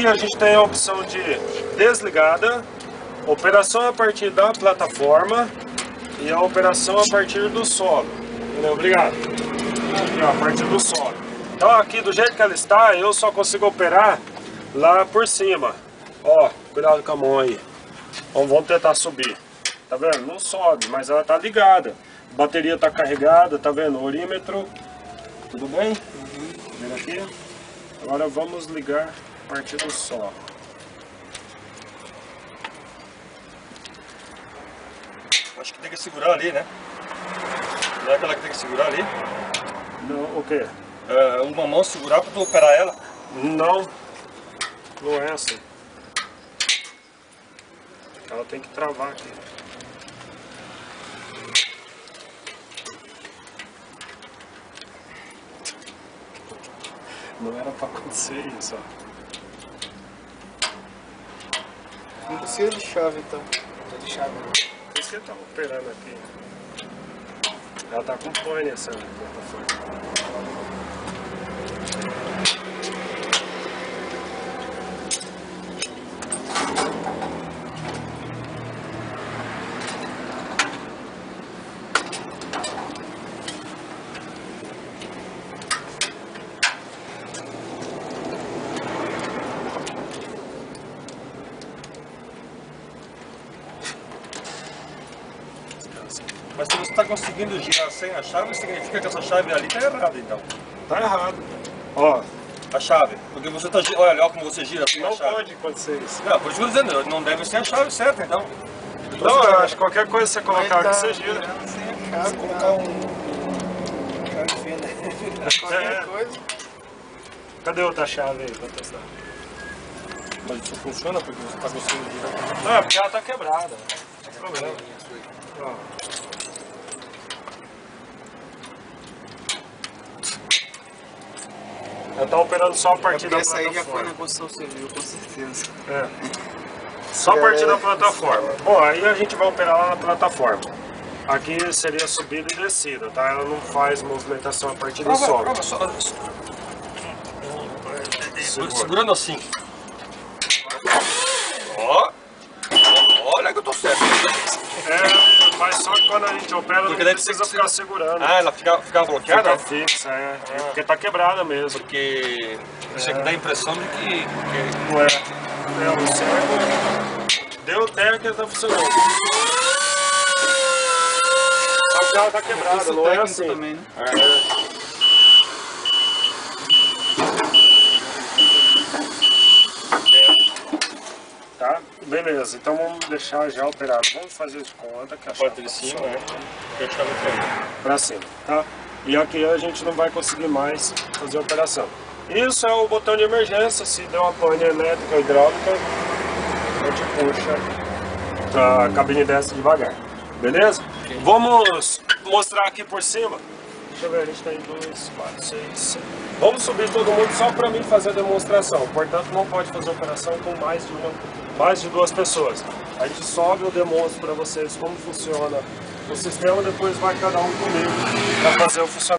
Aqui a gente tem a opção de desligada, operação a partir da plataforma e a operação a partir do solo. Entendeu? Obrigado. Aqui, ó, a partir do solo. Então aqui do jeito que ela está, eu só consigo operar lá por cima. Ó, cuidado com a mão aí. Vamos tentar subir. Tá vendo? Não sobe, mas ela tá ligada. A bateria tá carregada, tá vendo? O orímetro. Tudo bem? Vendo aqui? Agora vamos ligar a partir do solo. Acho que tem que segurar ali, né? Não é aquela que tem que segurar ali? Não, o quê? Uma mão segurar para tu operar ela? Não. Não é assim. Ela tem que travar aqui. Não era pra acontecer isso, ó. Não precisa de chave então. De chave. Por isso que ele tá operando aqui. Ela tá com pane essa plataforma. Mas se você está conseguindo girar sem a chave, significa que essa chave ali está errada, então. Tá errado. Ó. A chave. Porque você está... Olha como você gira sem Não a chave. pode acontecer isso. Não, por isso que eu estou dizendo, não deve ser a chave certa, então. Não, eu acho que qualquer coisa que você colocar aqui, você gira. Sem a chave, colocar chave fina. Qualquer coisa. Cadê outra chave aí pra testar? Mas isso funciona porque você está conseguindo girar. Não, é porque ela tá quebrada. Não tem problema. Ó. Ela tá operando só a partir da Essa aí já foi plataforma. na construção civil, com certeza. É. Só a partir da plataforma. Bom, aí a gente vai operar lá na plataforma. Aqui seria subida e descida, tá? Ela não faz movimentação a partir do solo. Prova só. Segurando assim. Ó. Olha que eu tô certo. É, mas só que quando a gente opera Porque não daí precisa você- ficar segurando. Ah, ela fica bloqueada? Fica fixa, é. Porque tá quebrada mesmo. Porque isso aqui dá a impressão de que Não é. É, o certo. Deu técnica e tá funcionando. Só que ela tá quebrada, não é assim. Também, né? Tá? Beleza, então vamos deixar já operado. Vamos fazer de conta que a chave parte de cima, né? Que a chave pra cima, tá? E aqui a gente não vai conseguir mais fazer a operação. Isso é o botão de emergência. Se der uma pane elétrica ou hidráulica, a gente puxa, a cabine desce devagar. Beleza? Vamos mostrar aqui por cima. Deixa eu ver, a gente tem 2, 4, 6, 7. Vamos subir todo mundo só para mim fazer a demonstração. Portanto, não pode fazer operação com mais de duas pessoas. A gente sobe, eu demonstro para vocês como funciona o sistema, depois vai cada um comigo para fazer o funcionamento.